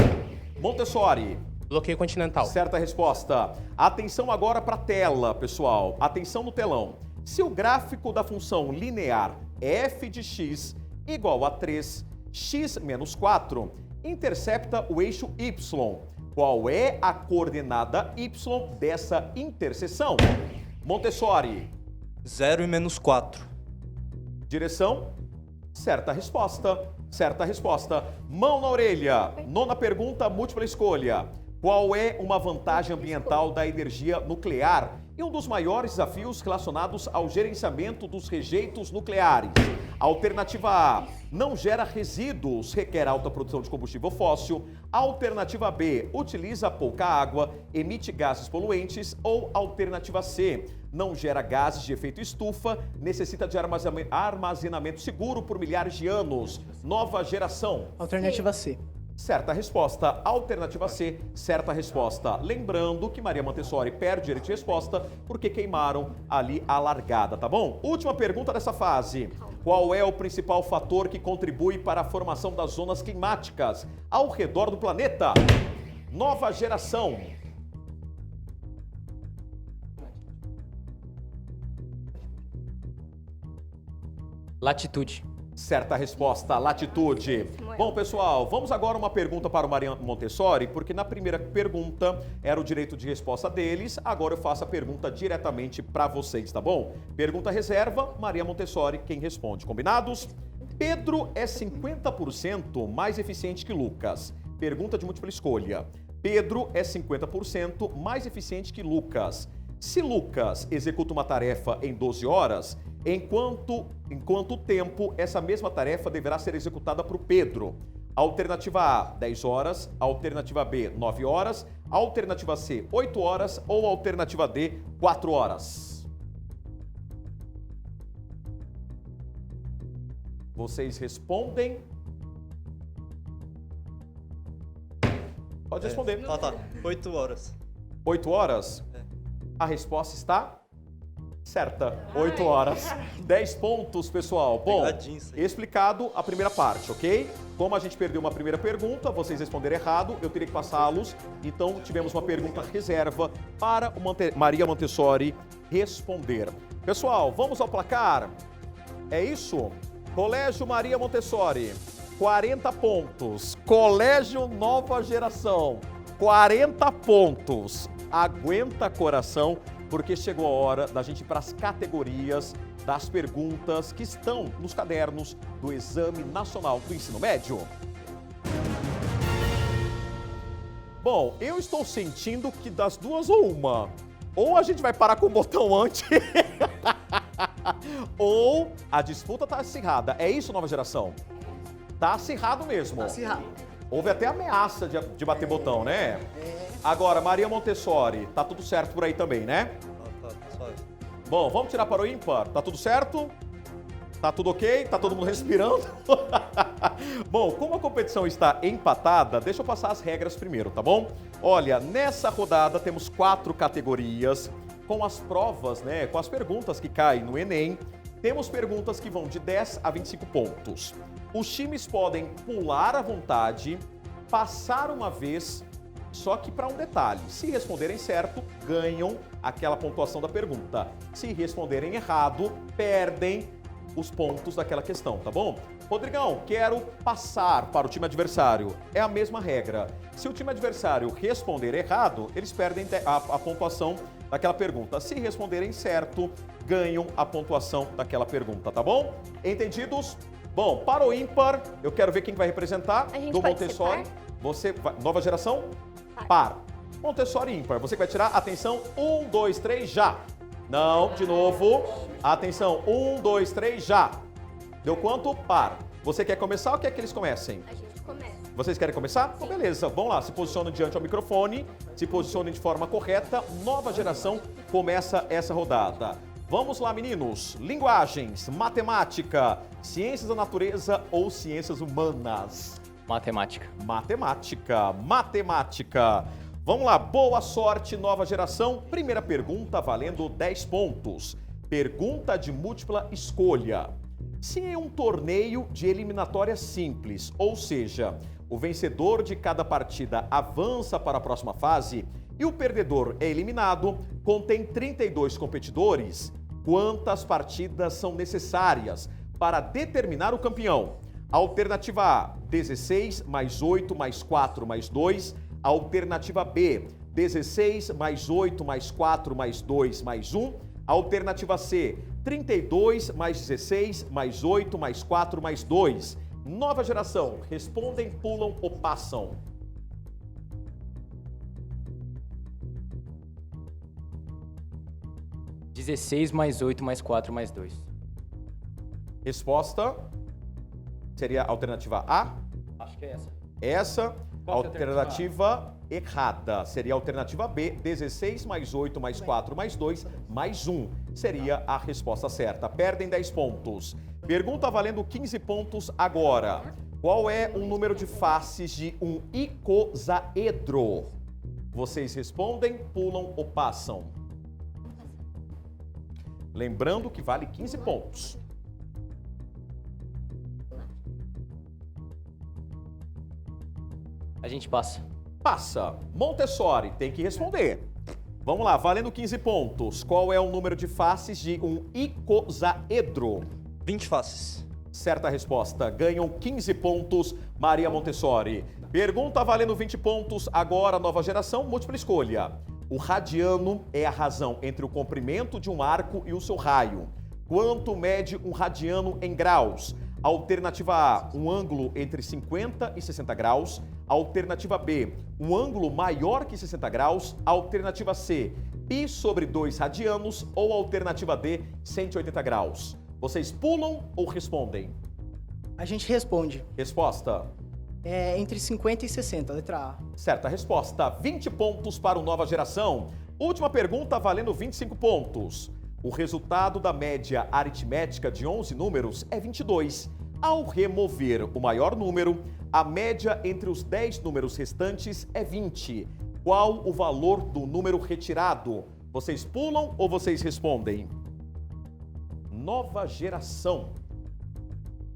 Montessori. Bloqueio continental. Certa resposta. Atenção agora para a tela, pessoal. Atenção no telão. Se o gráfico da função linear f de x igual a 3, x menos 4, intercepta o eixo y. Qual é a coordenada y dessa interseção? Montessori. 0 e menos 4. Direção? Certa resposta. Certa resposta. Mão na orelha. Nona pergunta, múltipla escolha. Qual é uma vantagem ambiental da energia nuclear e um dos maiores desafios relacionados ao gerenciamento dos rejeitos nucleares? Alternativa A, não gera resíduos, requer alta produção de combustível fóssil. Alternativa B, utiliza pouca água, emite gases poluentes. Ou alternativa C, não gera gases de efeito estufa, necessita de armazenamento seguro por milhares de anos. Nova geração. Alternativa C. Certa resposta. Alternativa C, certa resposta. Lembrando que Maria Montessori perde direito de resposta porque queimaram ali a largada, tá bom? Última pergunta dessa fase. Qual é o principal fator que contribui para a formação das zonas climáticas ao redor do planeta? Nova geração. Latitude. Certa resposta, latitude. Bom, pessoal, vamos agora uma pergunta para o Maria Montessori, porque na primeira pergunta era o direito de resposta deles, agora eu faço a pergunta diretamente para vocês, tá bom? Pergunta reserva, Maria Montessori, quem responde. Combinados? Pedro é 50% mais eficiente que Lucas. Pergunta de múltipla escolha. Pedro é 50% mais eficiente que Lucas. Se Lucas executa uma tarefa em 12 horas, em quanto tempo essa mesma tarefa deverá ser executada por Pedro? Alternativa A, 10 horas. Alternativa B, 9 horas. Alternativa C, 8 horas. Ou alternativa D, 4 horas. Vocês respondem. Pode responder. Tá. 8 horas. 8 horas? A resposta está certa. 8 horas. 10 pontos, pessoal. Bom, explicado a primeira parte, ok? Como a gente perdeu uma primeira pergunta, vocês responderam errado, eu teria que passá-los. Então, tivemos uma pergunta reserva para o Maria Montessori responder. Pessoal, vamos ao placar? É isso? Colégio Maria Montessori, 40 pontos. Colégio Nova Geração, 40 pontos. Aguenta coração, porque chegou a hora da gente ir para as categorias das perguntas que estão nos cadernos do Exame Nacional do Ensino Médio. Bom, eu estou sentindo que das duas ou uma. Ou a gente vai parar com o botão antes, ou a disputa está acirrada. É isso, Nova Geração? Tá acirrado mesmo. Tá acirrado. Houve até ameaça de bater botão, né? Agora, Maria Montessori, tá tudo certo por aí também, né? Tá, suave. Bom, vamos tirar para o ímpar. Tá tudo certo? Tá tudo ok? Tá todo mundo respirando? Bom, como a competição está empatada, deixa eu passar as regras primeiro, tá bom? Olha, nessa rodada temos 4 categorias com as provas, né? Com as perguntas que caem no Enem. Temos perguntas que vão de 10 a 25 pontos. Os times podem pular à vontade, passar uma vez, só que para um detalhe, se responderem certo, ganham aquela pontuação da pergunta. Se responderem errado, perdem os pontos daquela questão, tá bom? Rodrigão, quero passar para o time adversário. É a mesma regra. Se o time adversário responder errado, eles perdem a pontuação daquela pergunta. Se responderem certo, ganham a pontuação daquela pergunta, tá bom? Entendidos? Bom, para o ímpar, eu quero ver quem vai representar. A gente do pode Montessori. ser par? Você vai, nova geração? Par. Montessori ímpar. Você que vai tirar, atenção, 1, 2, 3, já. Não, de novo. Atenção, 1, 2, 3, já. Deu quanto? Par. Você quer começar ou quer que eles comecem? A gente começa. Vocês querem começar? Então, beleza, vamos lá. Se posicionem diante ao microfone, se posicionem de forma correta. Nova geração começa essa rodada. Vamos lá, meninos. Linguagens, matemática, ciências da natureza ou ciências humanas? Matemática. Matemática. Vamos lá, boa sorte, nova geração. Primeira pergunta valendo 10 pontos. Pergunta de múltipla escolha. Se em um torneio de eliminatória simples, ou seja, o vencedor de cada partida avança para a próxima fase e o perdedor é eliminado, contém 32 competidores, quantas partidas são necessárias para determinar o campeão? Alternativa A, 16 mais 8 mais 4 mais 2. Alternativa B, 16 mais 8 mais 4 mais 2 mais 1. Alternativa C, 32 mais 16 mais 8 mais 4 mais 2. Nova geração, respondem, pulam ou passam? – 16 mais 8 mais 4 mais 2. Resposta seria a alternativa A? Acho que é essa. Essa, Qual que é a alternativa errada. Seria a alternativa B, 16 mais 8 mais 4 mais 2 mais 1. Seria a resposta certa. Perdem 10 pontos. Pergunta valendo 15 pontos agora. Qual é o número de faces de um icosaedro? Vocês respondem, pulam ou passam? Lembrando que vale 15 pontos. A gente passa. Passa. Montessori, tem que responder. Vamos lá, valendo 15 pontos. Qual é o número de faces de um icosaedro? 20 faces. Certa resposta. Ganham 15 pontos, Maria Montessori. Pergunta valendo 20 pontos, agora nova geração, múltipla escolha. O radiano é a razão entre o comprimento de um arco e o seu raio. Quanto mede um radiano em graus? Alternativa A, um ângulo entre 50 e 60 graus. Alternativa B, um ângulo maior que 60 graus. Alternativa C, π sobre 2 radianos. Ou alternativa D, 180 graus. Vocês pulam ou respondem? A gente responde. Resposta? É entre 50 e 60, letra A. Certa resposta. 20 pontos para o Nova Geração. Última pergunta valendo 25 pontos. O resultado da média aritmética de 11 números é 22. Ao remover o maior número, a média entre os 10 números restantes é 20. Qual o valor do número retirado? Vocês pulam ou vocês respondem? Nova Geração.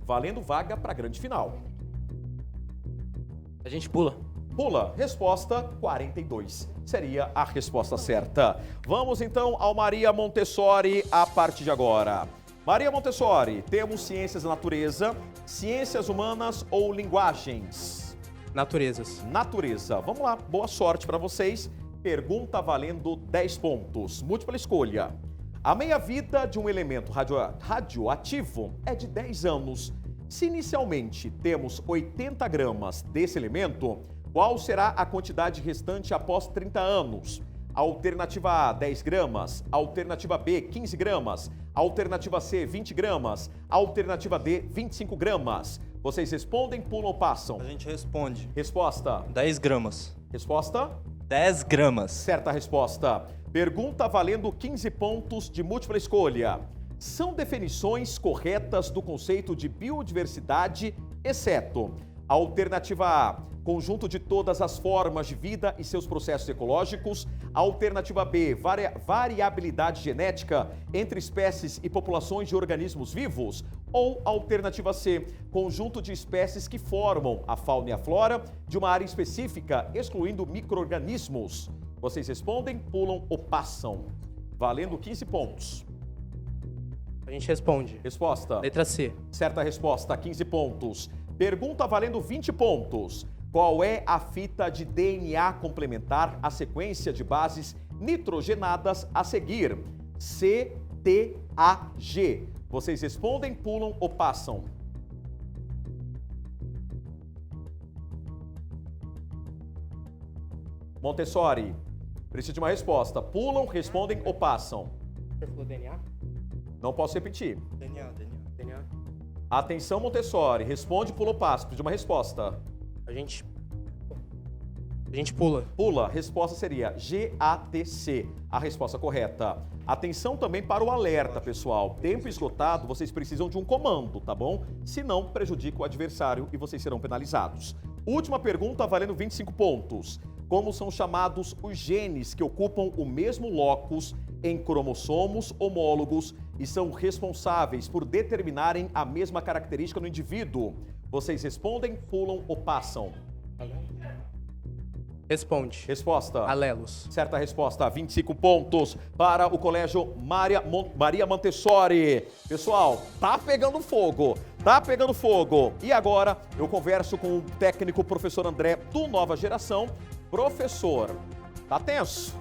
Valendo vaga para a grande final. A gente pula. Pula. Resposta 42. Seria a resposta certa. Vamos então ao Maria Montessori a partir de agora. Maria Montessori, temos ciências da natureza, ciências humanas ou linguagens? Naturezas. Natureza. Vamos lá, boa sorte para vocês. Pergunta valendo 10 pontos. Múltipla escolha. A meia-vida de um elemento radioativo é de 10 anos. Se inicialmente temos 80 gramas desse elemento, qual será a quantidade restante após 30 anos? Alternativa A, 10 gramas. Alternativa B, 15 gramas. Alternativa C, 20 gramas. Alternativa D, 25 gramas. Vocês respondem, pulam ou passam? A gente responde. Resposta? 10 gramas. Resposta? 10 gramas. Certa resposta. Pergunta valendo 15 pontos de múltipla escolha. São definições corretas do conceito de biodiversidade, exceto alternativa A, conjunto de todas as formas de vida e seus processos ecológicos. Alternativa B, variabilidade genética entre espécies e populações de organismos vivos. Ou alternativa C, conjunto de espécies que formam a fauna e a flora de uma área específica, excluindo micro-organismos. Vocês respondem, pulam ou passam. Valendo 15 pontos. A gente responde. Resposta. Letra C. Certa resposta, 15 pontos. Pergunta valendo 20 pontos. Qual é a fita de DNA complementar à sequência de bases nitrogenadas a seguir? CTAG. Vocês respondem, pulam ou passam? Montessori, preciso de uma resposta. Pulam, respondem ou passam? Você falou DNA? Não posso repetir. DNA. Atenção, Montessori. Responde, pula ou passa? Preciso de uma resposta. A gente pula. Pula. Resposta seria GATC. A resposta correta. Atenção também para o alerta, pessoal. Tempo esgotado, vocês precisam de um comando, tá bom? Senão, prejudica o adversário e vocês serão penalizados. Última pergunta, valendo 25 pontos. Como são chamados os genes que ocupam o mesmo locus em cromossomos homólogos e são responsáveis por determinarem a mesma característica no indivíduo? Vocês respondem, pulam ou passam? Responde. Resposta. Alelos. Certa resposta, 25 pontos para o Colégio Maria Montessori. Pessoal, tá pegando fogo. Tá pegando fogo. E agora eu converso com o técnico professor André do Nova Geração. Professor, tá tenso?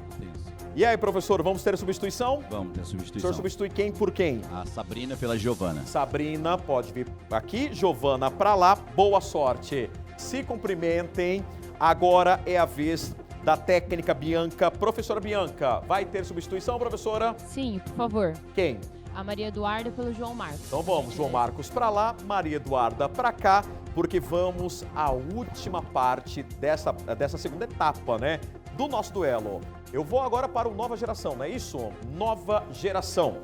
E aí, professor, vamos ter substituição? Vamos ter substituição. O senhor substitui quem por quem? A Sabrina pela Giovana. Sabrina, pode vir aqui. Giovana pra lá. Boa sorte. Se cumprimentem. Agora é a vez da técnica Bianca. Professora Bianca, vai ter substituição, professora? Sim, por favor. Quem? A Maria Eduarda pelo João Marcos. Então vamos, João Marcos pra lá, Maria Eduarda pra cá, porque vamos à última parte dessa segunda etapa, né? Do nosso duelo. Eu vou agora para o Nova Geração, não é isso? Nova Geração.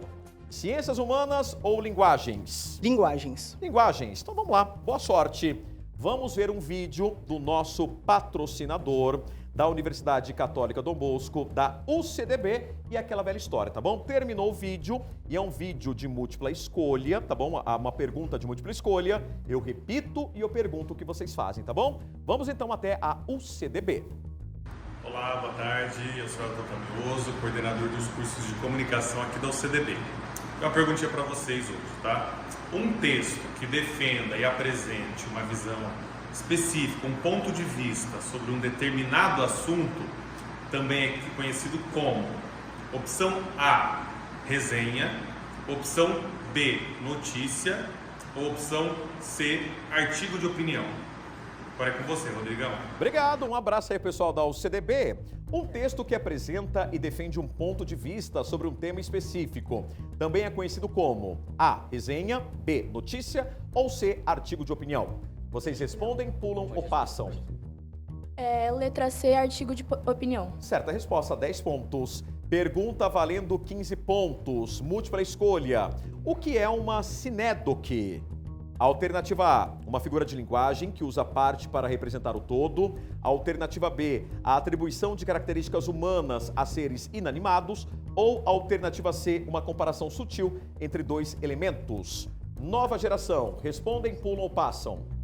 Ciências humanas ou linguagens? Linguagens. Linguagens. Então vamos lá, boa sorte. Vamos ver um vídeo do nosso patrocinador da Universidade Católica Dom Bosco, da UCDB, e aquela velha história, tá bom? Terminou o vídeo e é um vídeo de múltipla escolha, tá bom? Uma pergunta de múltipla escolha. Eu repito e eu pergunto o que vocês fazem, tá bom? Vamos então até a UCDB. Olá, boa tarde. Eu sou Elton Camioso, coordenador dos cursos de comunicação aqui da UCDB. Uma perguntinha para vocês hoje, tá? Um texto que defenda e apresente uma visão específica, um ponto de vista sobre um determinado assunto, também é conhecido como opção A, resenha, opção B, notícia, ou opção C, artigo de opinião. Agora é com você, Rodrigão. Obrigado, um abraço aí, pessoal da UCDB. Um texto que apresenta e defende um ponto de vista sobre um tema específico. Também é conhecido como A, resenha, B, notícia ou C, artigo de opinião. Vocês respondem, pulam ou passam? Letra C, artigo de opinião. Certa resposta, 10 pontos. Pergunta valendo 15 pontos. Múltipla escolha. O que é uma sinédoque? Alternativa A, uma figura de linguagem que usa parte para representar o todo. Alternativa B, a atribuição de características humanas a seres inanimados. Ou alternativa C, uma comparação sutil entre dois elementos. Nova Geração, respondem, pulam ou passam?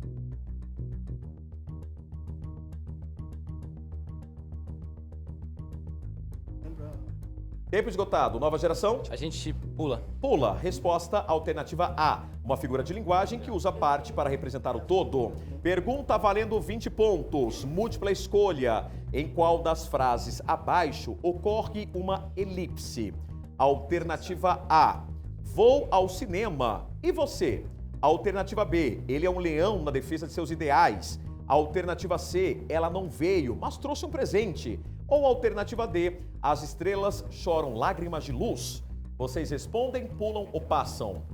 Tempo esgotado. Nova Geração? A gente pula. Pula. Resposta alternativa A. Uma figura de linguagem que usa parte para representar o todo. Pergunta valendo 20 pontos. Múltipla escolha. Em qual das frases abaixo ocorre uma elipse? Alternativa A. Vou ao cinema. E você? Alternativa B. Ele é um leão na defesa de seus ideais. Alternativa C. Ela não veio, mas trouxe um presente. Ou alternativa D, as estrelas choram lágrimas de luz. Vocês respondem, pulam ou passam?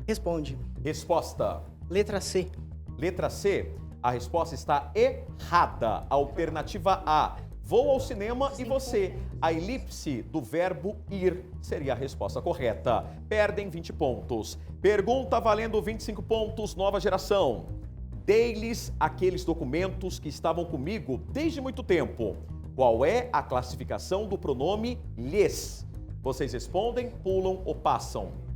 Responde. Resposta. Letra C. Letra C, A resposta está errada. Alternativa A. Vou ao cinema e você. A elipse do verbo ir seria a resposta correta. Perdem 20 pontos. Pergunta valendo 25 pontos, nova geração. Dei-lhes aqueles documentos que estavam comigo desde muito tempo. Qual é a classificação do pronome lhes? Vocês respondem, pulam ou passam?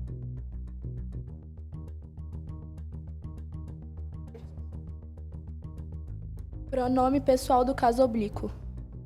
Pronome pessoal do caso oblíquo.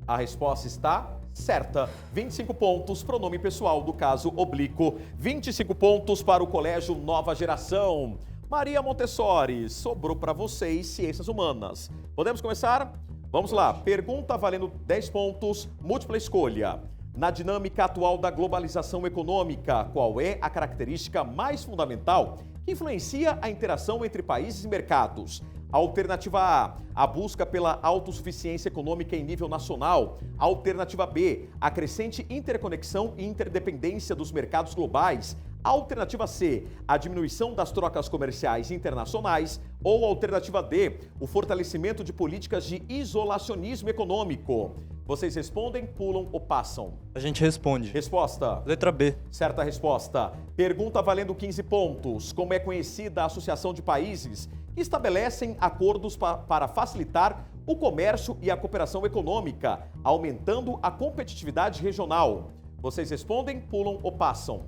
A resposta está certa. 25 pontos, pronome pessoal do caso oblíquo. 25 pontos para o Colégio Nova Geração. Maria Montessori, sobrou para vocês Ciências Humanas. Podemos começar? Vamos lá. Pergunta valendo 10 pontos, múltipla escolha. Na dinâmica atual da globalização econômica, qual é a característica mais fundamental que influencia a interação entre países e mercados? Alternativa A busca pela autossuficiência econômica em nível nacional. Alternativa B, a crescente interconexão e interdependência dos mercados globais. Alternativa C, a diminuição das trocas comerciais internacionais. Ou alternativa D, o fortalecimento de políticas de isolacionismo econômico. Vocês respondem, pulam ou passam? A gente responde. Resposta? Letra B. Certa resposta. Pergunta valendo 15 pontos. Como é conhecida a Associação de Países que estabelecem acordos para facilitar o comércio e a cooperação econômica, aumentando a competitividade regional? Vocês respondem, pulam ou passam?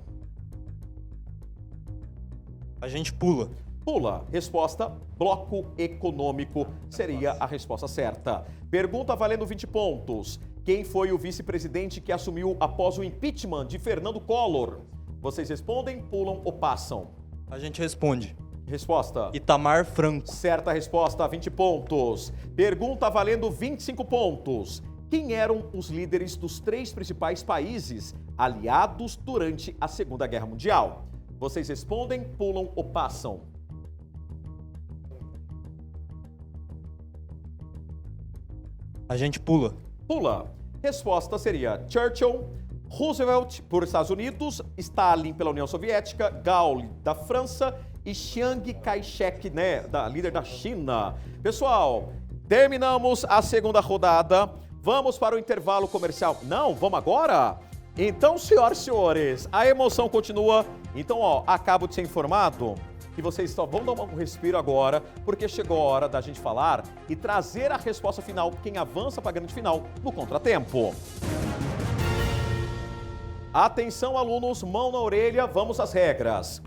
A gente pula. Pula. Resposta, bloco econômico seria a resposta certa. Pergunta valendo 20 pontos. Quem foi o vice-presidente que assumiu após o impeachment de Fernando Collor? Vocês respondem, pulam ou passam? A gente responde. Resposta? Itamar Franco. Certa resposta, 20 pontos. Pergunta valendo 25 pontos. Quem eram os líderes dos 3 principais países aliados durante a Segunda Guerra Mundial? Vocês respondem, pulam ou passam? A gente pula. Pula. Resposta seria Churchill, Roosevelt por Estados Unidos, Stalin pela União Soviética, Gaulle da França e Chiang Kai-shek, né, líder da China. Pessoal, terminamos a segunda rodada. Vamos para o intervalo comercial. Não, vamos agora? Então, senhoras e senhores, a emoção continua. Então, acabo de ser informado que vocês só vão dar um respiro agora, porque chegou a hora da gente falar e trazer a resposta final, quem avança para a grande final no contratempo. Atenção, alunos, mão na orelha, vamos às regras.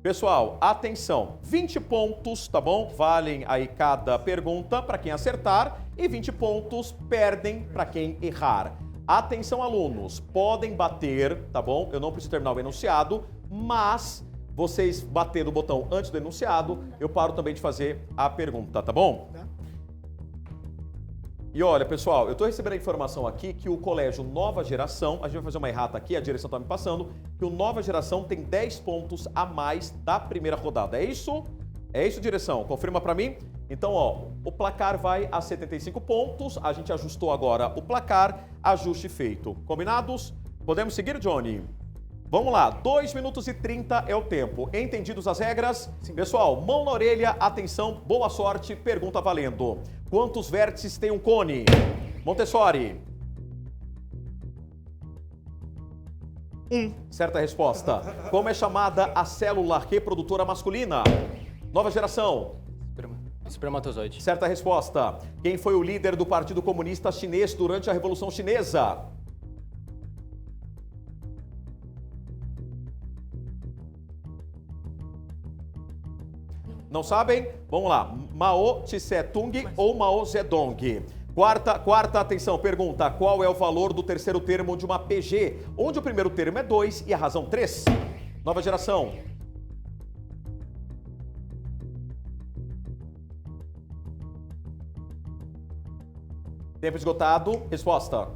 Pessoal, atenção, 20 pontos, tá bom? Valem aí cada pergunta para quem acertar e 20 pontos perdem para quem errar. Atenção, alunos, podem bater, tá bom? Eu não preciso terminar o enunciado, mas vocês batendo o botão antes do enunciado, eu paro também de fazer a pergunta, tá bom? E olha, pessoal, eu estou recebendo a informação aqui que o Colégio Nova Geração, a gente vai fazer uma errata aqui, a direção está me passando, que o Nova Geração tem 10 pontos a mais da primeira rodada. É isso? É isso, direção? Confirma para mim? Então, o placar vai a 75 pontos, a gente ajustou agora o placar, ajuste feito. Combinados? Podemos seguir, Johnny? Vamos lá, 2 minutos e 30 é o tempo. Entendidos as regras? Sim. Pessoal, mão na orelha, atenção, boa sorte, pergunta valendo. Quantos vértices tem um cone? Montessori. 1. Certa resposta. Como é chamada a célula reprodutora masculina? Nova Geração. Espermatozoide. Certa resposta. Quem foi o líder do Partido Comunista Chinês durante a Revolução Chinesa? Não sabem? Vamos lá. Mao Tse-tung ou Mao Zedong? Quarta atenção, pergunta. Qual é o valor do terceiro termo de uma PG, onde o primeiro termo é 2 e a razão 3? Nova Geração. Tempo esgotado. Resposta.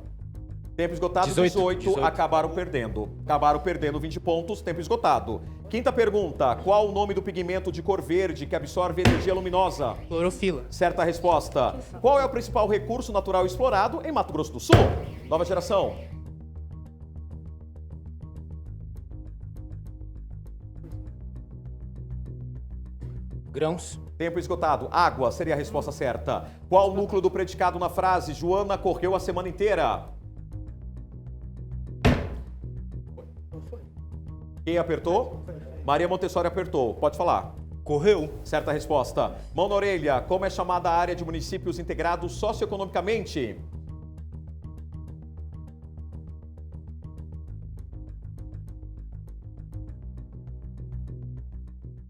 Tempo esgotado, 18. Acabaram perdendo. Acabaram perdendo 20 pontos, tempo esgotado. Quinta pergunta. Qual o nome do pigmento de cor verde que absorve energia luminosa? Clorofila. Certa resposta. Qual é o principal recurso natural explorado em Mato Grosso do Sul? Nova Geração. Grãos. Tempo esgotado. Água seria a resposta certa. Qual o núcleo do predicado na frase Joana correu a semana inteira? Quem apertou? Maria Montessori apertou. Pode falar. Correu. Certa resposta. Mão na orelha. Como é chamada a área de municípios integrados socioeconomicamente?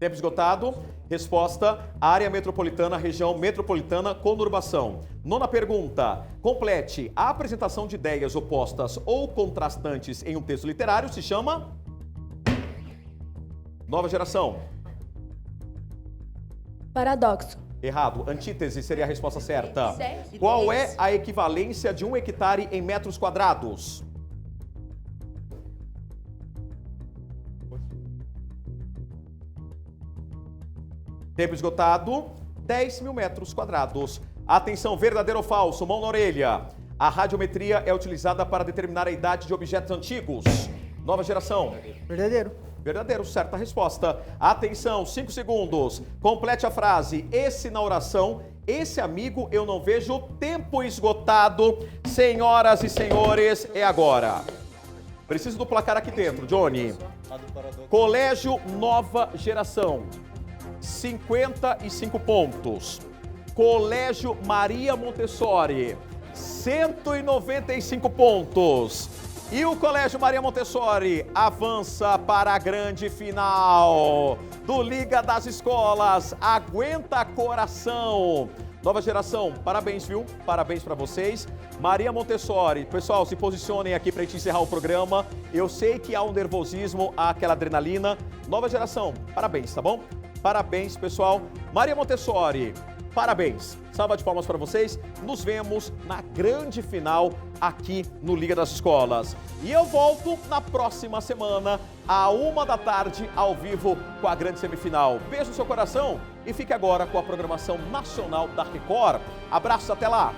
Tempo esgotado. Resposta: área metropolitana, região metropolitana, conurbação. Nona pergunta. Complete. A apresentação de ideias opostas ou contrastantes em um texto literário se chama? Nova geração. Paradoxo. Errado. Antítese seria a resposta certa. Qual é a equivalência de 1 hectare em metros quadrados? Tempo esgotado, 10 mil metros quadrados. Atenção, verdadeiro ou falso? Mão na orelha. A radiometria é utilizada para determinar a idade de objetos antigos. Nova geração. Verdadeiro. Verdadeiro, certa resposta. Atenção, 5 segundos. Complete a frase. Esse na oração, esse amigo eu não vejo. Tempo esgotado. Senhoras e senhores, é agora. Preciso do placar aqui dentro, Johnny. Colégio Nova Geração. 55 pontos. Colégio Maria Montessori, 195 pontos. E o Colégio Maria Montessori avança para a grande final do Liga das Escolas. Aguenta coração. Nova geração, parabéns, viu? Parabéns para vocês. Maria Montessori, pessoal, se posicionem aqui para a gente encerrar o programa. Eu sei que há um nervosismo, há aquela adrenalina. Nova geração, parabéns, tá bom? Parabéns, pessoal. Maria Montessori, parabéns. Salva de palmas para vocês. Nos vemos na grande final aqui no Liga das Escolas. E eu volto na próxima semana, à 1 da tarde, ao vivo, com a grande semifinal. Beijo no seu coração e fique agora com a programação nacional da Record. Abraços, até lá.